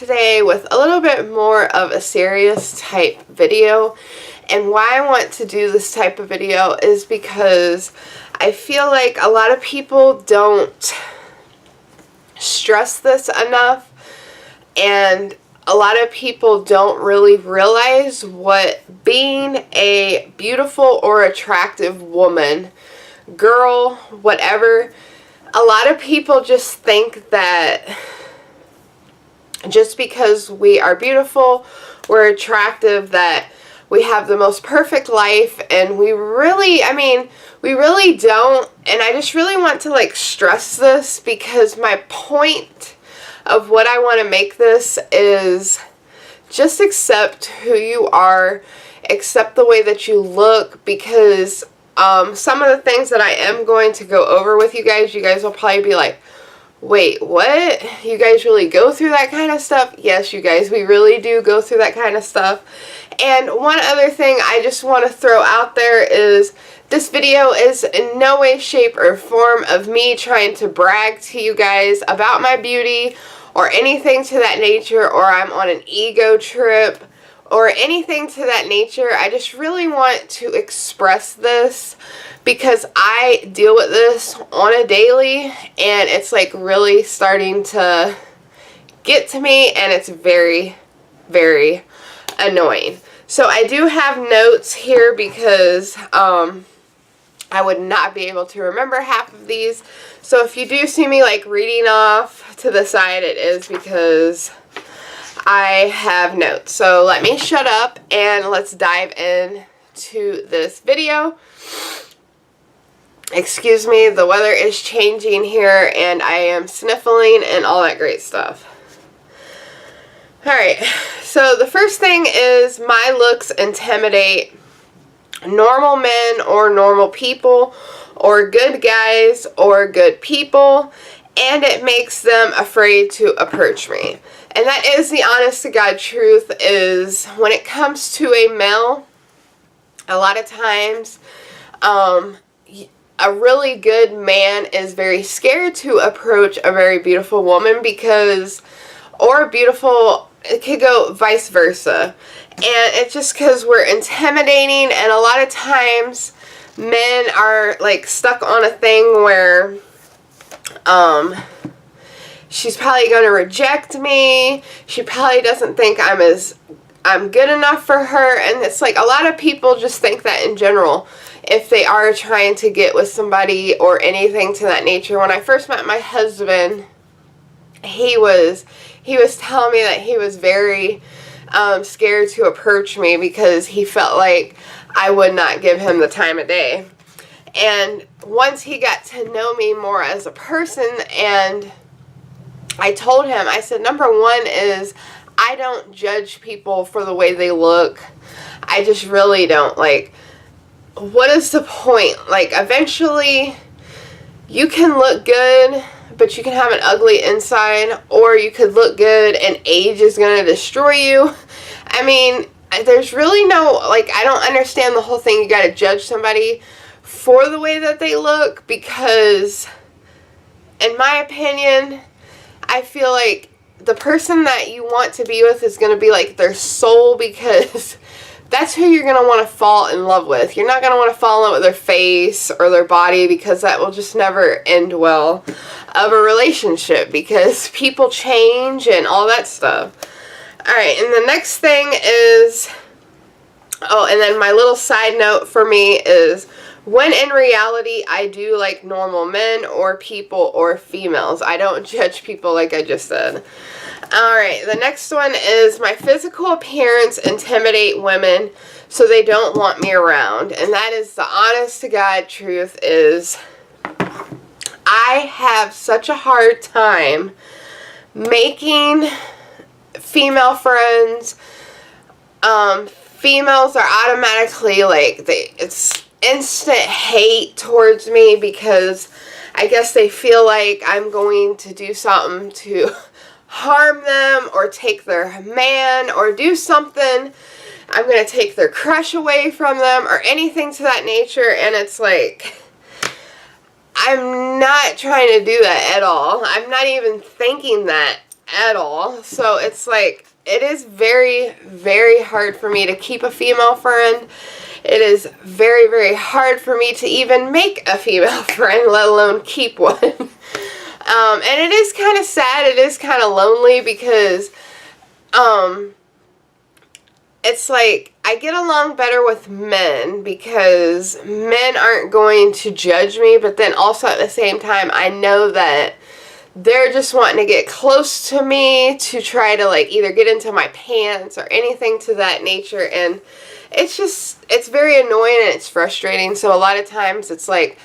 today with a little bit more of a serious type video. And why I want to do this type of video is because I feel like a lot of people don't stress this enough, and a lot of people don't really realize what being a beautiful or attractive woman, girl, whatever, a lot of people just think that just because we are beautiful, we're attractive, that we have the most perfect life, and we really don't. And I just really want to stress this, because my point of what I want to make this is just accept who you are, accept the way that you look, because some of the things that I am going to go over with you guys will probably be like, wait, what? You guys really go through that kind of stuff? Yes, you guys, we really do go through that kind of stuff. And one other thing I just want to throw out there is this video is in no way, shape, or form of me trying to brag to you guys about my beauty or anything to that nature, or I'm on an ego trip or anything to that nature. I just really want to express this because I deal with this on a daily, and it's really starting to get to me, and it's very, very annoying. So I do have notes here because I would not be able to remember half of these. So if you do see me reading off to the side, it is because I have notes. So let me shut up and let's dive in to this video. Excuse me, the weather is changing here and I am sniffling and all that great stuff. Alright, so the first thing is my looks intimidate normal men or normal people or good guys or good people, and it makes them afraid to approach me. And that is the honest to God truth, is when it comes to a male, a lot of times a really good man is very scared to approach a very beautiful woman because, or beautiful, it could go vice versa. And it's just because we're intimidating, and a lot of times men are stuck on a thing where she's probably going to reject me, she probably doesn't think I'm good enough for her. And it's a lot of people just think that in general, if they are trying to get with somebody or anything to that nature. When I first met my husband, he was telling me that he was very scared to approach me because he felt like I would not give him the time of day. And once he got to know me more as a person, and I told him, I said, number one is I don't judge people for the way they look. I just really don't. What is the point? Eventually you can look good, but you can have an ugly inside, or you could look good and age is going to destroy you. I mean, there's really no, I don't understand the whole thing. You got to judge somebody for the way that they look, because in my opinion, I feel like the person that you want to be with is going to be their soul, because that's who you're going to want to fall in love with. You're not going to want to fall in love with their face or their body, because that will just never end well of a relationship, because people change and all that stuff. Alright, and the next thing is, oh, and then my little side note for me is, when in reality I do like normal men or people or females. I don't judge people like I just said. Alright, the next one is my physical appearance intimidate women so they don't want me around. And that is the honest to God truth, is I have such a hard time making female friends. Females are automatically it's instant hate towards me, because I guess they feel like I'm going to do something to harm them or take their man or do something. I'm going to take their crush away from them or anything to that nature. And it's I'm not trying to do that at all. I'm not even thinking that at all. So it's like, it is very, very hard for me to keep a female friend. It is very, very hard for me to even make a female friend, let alone keep one. And it is kind of sad. It is kind of lonely because it's like I get along better with men because men aren't going to judge me, but then also at the same time I know that they're just wanting to get close to me to try to like either get into my pants or anything to that nature, and it's very annoying and it's frustrating. So a lot of times it's like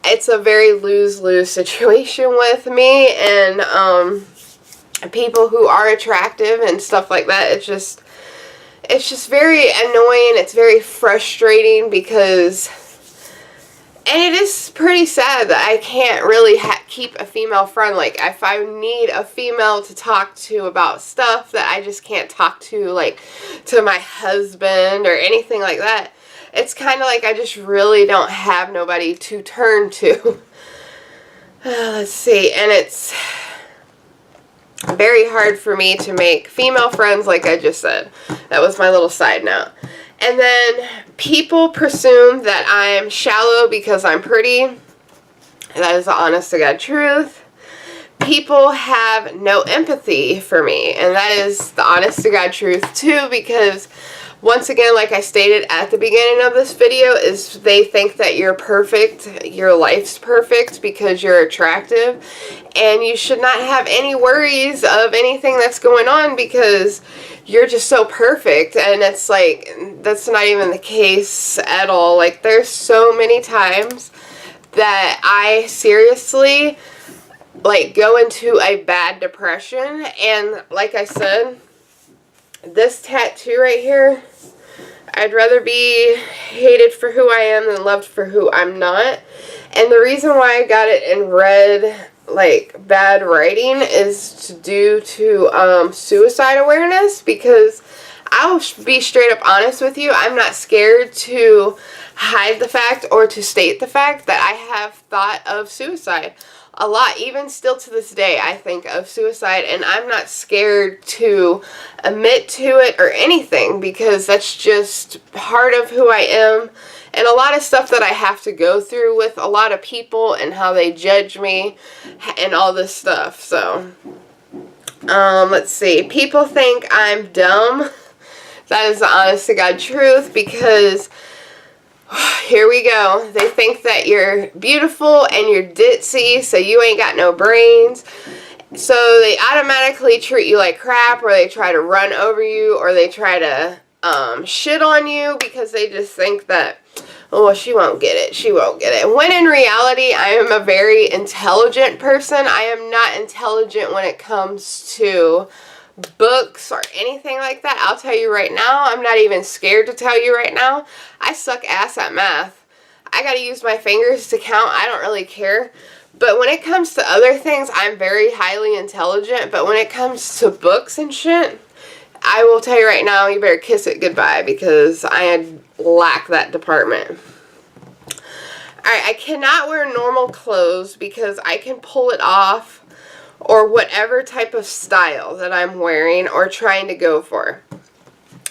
it's a very lose-lose situation with me and people who are attractive and stuff like that. It's just very annoying. It's very frustrating because, and it is pretty sad that I can't really keep a female friend. Like, if I need a female to talk to about stuff that I just can't talk to, like, to my husband or anything like that, it's kind of like I just really don't have nobody to turn to. Let's see, and it's very hard for me to make female friends, like I just said. That was my little side note. And then people presume that I'm shallow because I'm pretty. That is the honest to God truth. People have no empathy for me, and that is the honest to God truth too, because once again, like I stated at the beginning of this video, is they think that you're perfect, your life's perfect because you're attractive, and you should not have any worries of anything that's going on because you're just so perfect. And it's like, that's not even the case at all. Like, there's so many times that I seriously like go into a bad depression, and like I said, this tattoo right here, I'd rather be hated for who I am than loved for who I'm not. And the reason why I got it in red, like bad writing, is due to suicide awareness, because I'll be straight up honest with you. I'm not scared to hide the fact or to state the fact that I have thought of suicide a lot. Even still to this day, I think of suicide, and I'm not scared to admit to it or anything, because that's just part of who I am, and a lot of stuff that I have to go through with a lot of people and how they judge me and all this stuff. So let's see, people think I'm dumb. That is the honest to God truth, because here we go. They think that you're beautiful and you're ditzy, so you ain't got no brains. So they automatically treat you like crap, or they try to run over you, or they try to shit on you because they just think that, oh, well, she won't get it. She won't get it. When in reality, I am a very intelligent person. I am not intelligent when it comes to books or anything like that. I'll tell you right now, I'm not even scared to tell you right now, I suck ass at math. I gotta use my fingers to count. I don't really care. But when it comes to other things, I'm very highly intelligent. But when it comes to books and shit, I will tell you right now, you better kiss it goodbye, because I lack that department. Alright, I cannot wear normal clothes because I can pull it off, or whatever type of style that I'm wearing or trying to go for.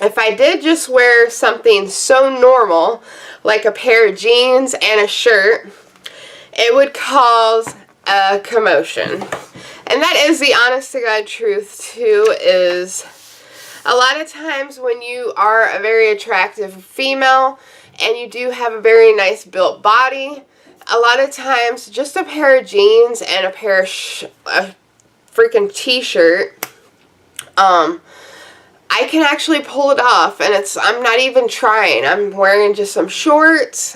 If I did just wear something so normal, like a pair of jeans and a shirt, it would cause a commotion. And that is the honest to God truth too, is a lot of times when you are a very attractive female and you do have a very nice built body, a lot of times just a pair of jeans and a pair of freaking t-shirt, I can actually pull it off, and I'm not even trying. I'm wearing just some shorts,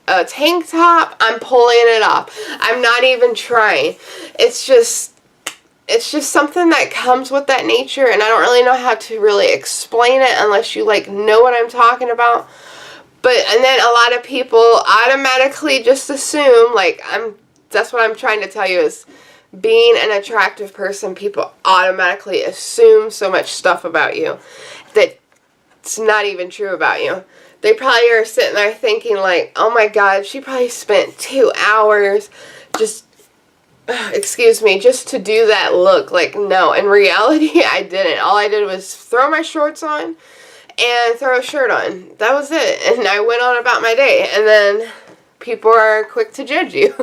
a tank top, I'm pulling it off. I'm not even trying. It's just something that comes with that nature, and I don't really know how to really explain it unless you like know what I'm talking about. And then a lot of people automatically just assume, like, that's what I'm trying to tell you, is being an attractive person, people automatically assume so much stuff about you that it's not even true about you. They probably are sitting there thinking like, oh my God, she probably spent 2 hours just excuse me, just to do that look. Like, no, in reality, I didn't. All I did was throw my shorts on and throw a shirt on. That was it. And I went on about my day. And then people are quick to judge you.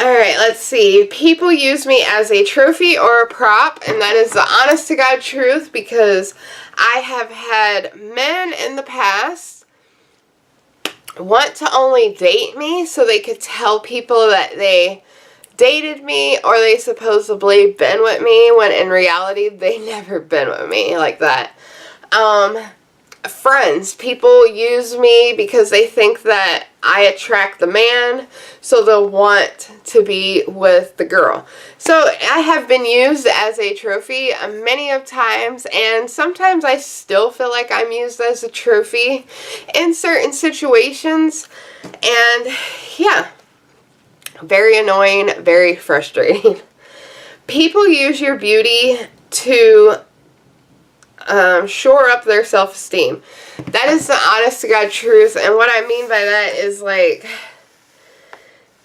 Alright, let's see. People use me as a trophy or a prop, and that is the honest to God truth, because I have had men in the past want to only date me so they could tell people that they dated me or they supposedly been with me, when in reality they never been with me like that. Friends, people use me because they think that I attract the man, so they'll want to be with the girl. So I have been used as a trophy many of times, and sometimes I still feel like I'm used as a trophy in certain situations. And yeah, very annoying, very frustrating. People use your beauty to shore up their self-esteem. That is the honest to God truth. And what I mean by that is, like,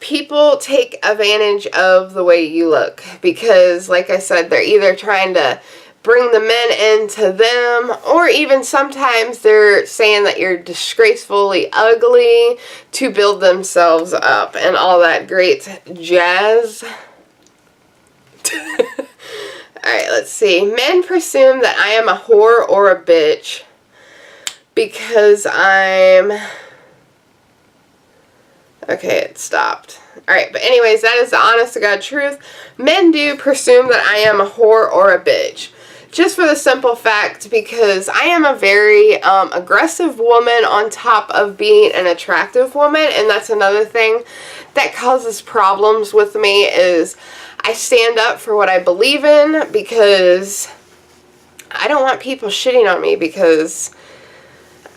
people take advantage of the way you look, because, like I said, they're either trying to bring the men into them, or even sometimes they're saying that you're disgracefully ugly to build themselves up and all that great jazz. Alright, let's see. Men presume that I am a whore or a bitch because I'm... Okay, it stopped. Alright, but anyways, that is the honest to God truth. Men do presume that I am a whore or a bitch. Just for the simple fact, because I am a very aggressive woman on top of being an attractive woman, and that's another thing that causes problems with me, is I stand up for what I believe in, because I don't want people shitting on me, because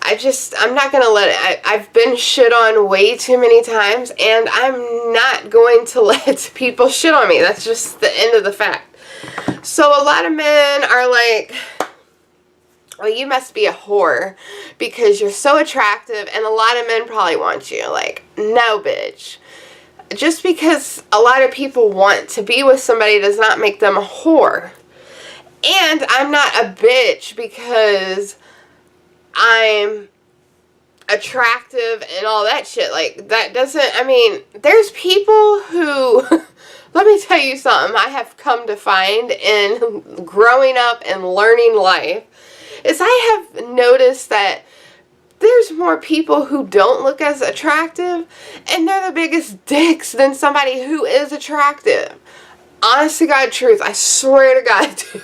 I'm not going to let it. I've been shit on way too many times, and I'm not going to let people shit on me. That's just the end of the fact. So a lot of men are like, well, you must be a whore because you're so attractive, and a lot of men probably want you. Like, no, bitch. Just because a lot of people want to be with somebody does not make them a whore. And I'm not a bitch because I'm attractive and all that shit. Like, that doesn't, I mean, there's people who, let me tell you something I have come to find in growing up and learning life, is I have noticed that there's more people who don't look as attractive, and they're the biggest dicks than somebody who is attractive. Honest to God truth. I swear to God, dude.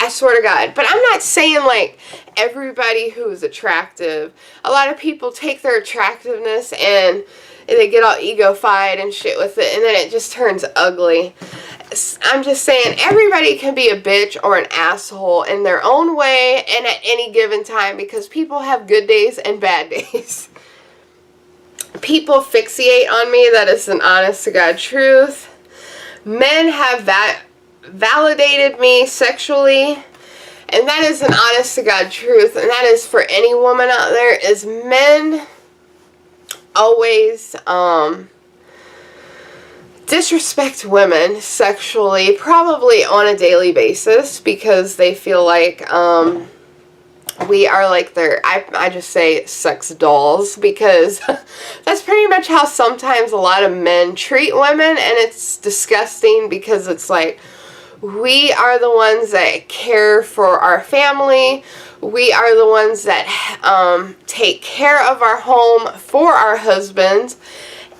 I swear to God. But I'm not saying, like, everybody who is attractive. A lot of people take their attractiveness and they get all ego-fied and shit with it, and then it just turns ugly. I'm just saying, everybody can be a bitch or an asshole in their own way and at any given time, because people have good days and bad days. People fixate on me. That is an honest to God truth. Men have validated me sexually, and that is an honest to God truth, and that is for any woman out there, is men always disrespect women sexually, probably on a daily basis, because they feel like we are like their, I just say sex dolls, because that's pretty much how sometimes a lot of men treat women, and it's disgusting, because it's like, we are the ones that care for our family. We are the ones that take care of our home for our husbands.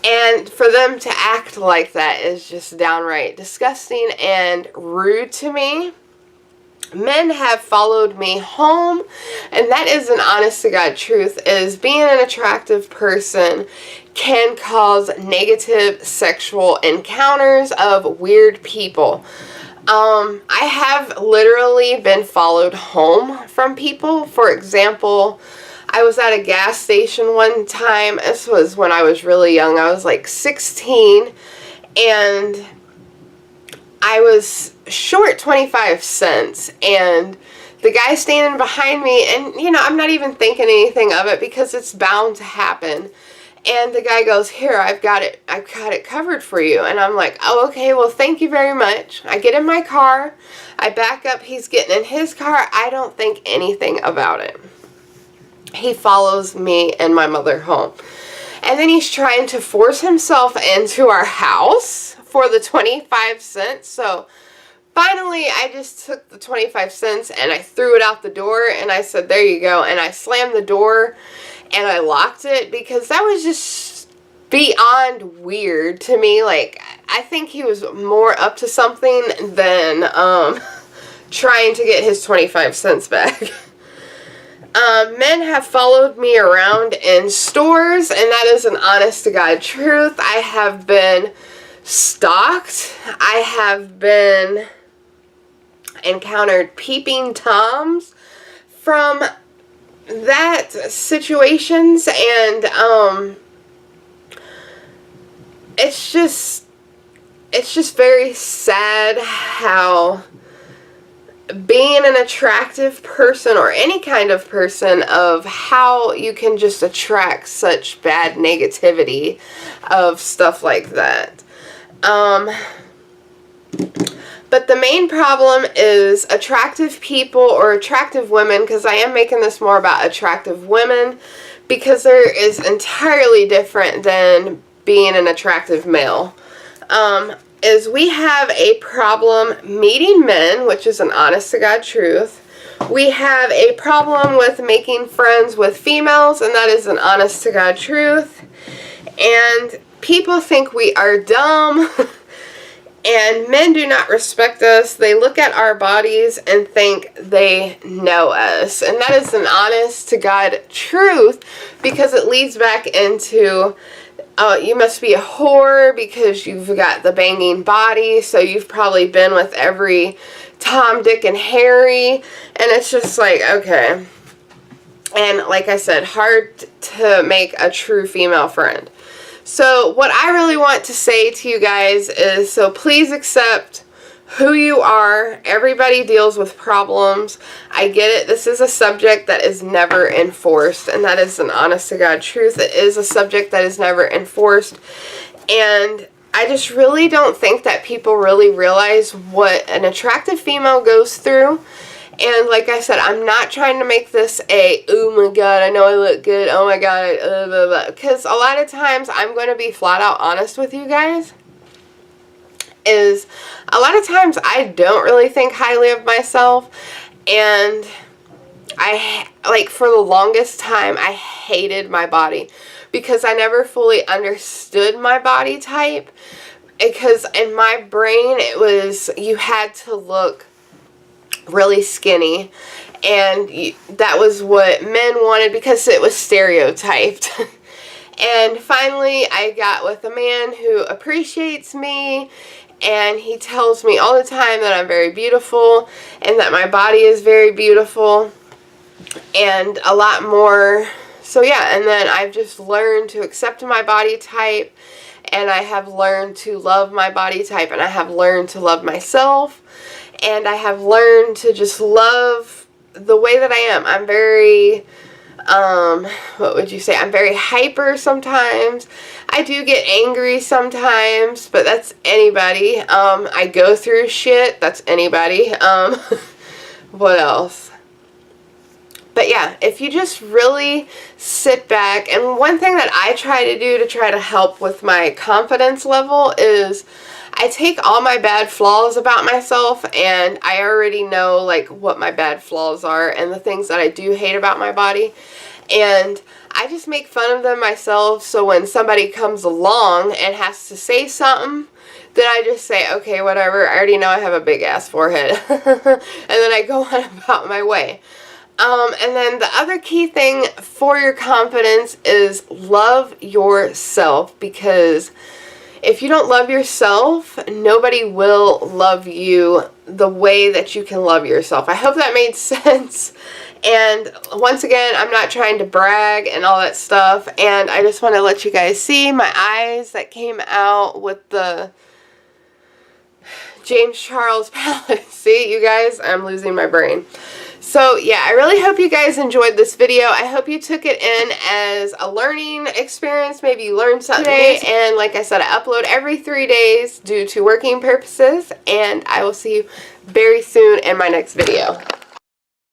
And for them to act like that is just downright disgusting and rude to me. Men have followed me home, and that is an honest to God truth, is being an attractive person can cause negative sexual encounters of weird people. I have literally been followed home from people. For example, I was at a gas station one time. This was when I was really young. I was like 16, and I was short 25 cents, and the guy standing behind me, and you know, I'm not even thinking anything of it because it's bound to happen. And the guy goes, here, I've got it covered for you. And I'm like, oh, okay, well, thank you very much. I get in my car, I back up, he's getting in his car, I don't think anything about it. He follows me and my mother home. And then he's trying to force himself into our house for the 25 cents. So finally, I just took the 25 cents and I threw it out the door and I said, there you go. And I slammed the door and I locked it because that was just beyond weird to me. Like, I think he was more up to something than trying to get his 25 cents back. Men have followed me around in stores, and that is an honest to God truth. I have been stalked. I have been encountered peeping Toms from that situations, and it's just very sad how being an attractive person, or any kind of person, of how you can just attract such bad negativity of stuff like that. But the main problem is attractive people, or attractive women, because I am making this more about attractive women, because there is entirely different than being an attractive male. Is we have a problem meeting men, which is an honest to God truth. We have a problem with making friends with females, and that is an honest to God truth. And people think we are dumb, and men do not respect us. They look at our bodies and think they know us, and that is an honest to God truth, because it leads back into you must be a whore because you've got the banging body, so you've probably been with every Tom, Dick, and Harry, and it's just like, okay. And like I said, hard to make a true female friend. So what I really want to say to you guys is, so please accept who you are. Everybody deals with problems. I get it. This is a subject that is never enforced, and that is an honest to God truth. It is a subject that is never enforced, and I just really don't think that people really realize what an attractive female goes through. And like I said, I'm not trying to make this a, oh my God, I know I look good, oh my God, blah, blah, blah. Because a lot of times I'm going to be flat out honest with you guys. Is a lot of times I don't really think highly of myself, and I, like, for the longest time I hated my body because I never fully understood my body type, because in my brain it was, you had to look really skinny, and that was what men wanted because it was stereotyped. And finally I got with a man who appreciates me, and he tells me all the time that I'm very beautiful and that my body is very beautiful and a lot more. So yeah, and then I've just learned to accept my body type, and I have learned to love my body type, and I have learned to love myself, and I have learned to just love the way that I am. I'm very, what would you say? I'm very hyper sometimes. I do get angry sometimes, but that's anybody. I go through shit. That's anybody. What else? But yeah, if you just really sit back, and one thing that I try to do to try to help with my confidence level is I take all my bad flaws about myself, and I already know like what my bad flaws are and the things that I do hate about my body, and I just make fun of them myself. So when somebody comes along and has to say something, then I just say, okay, whatever, I already know I have a big ass forehead. And then I go on about my way. And then the other key thing for your confidence is love yourself, because if you don't love yourself, nobody will love you the way that you can love yourself. I hope that made sense. And once again, I'm not trying to brag and all that stuff, and I just want to let you guys see my eyes that came out with the James Charles palette. See, you guys, I'm losing my brain. So yeah, I really hope you guys enjoyed this video. I hope you took it in as a learning experience. Maybe you learned something today. And like I said, I upload every 3 days due to working purposes. And I will see you very soon in my next video.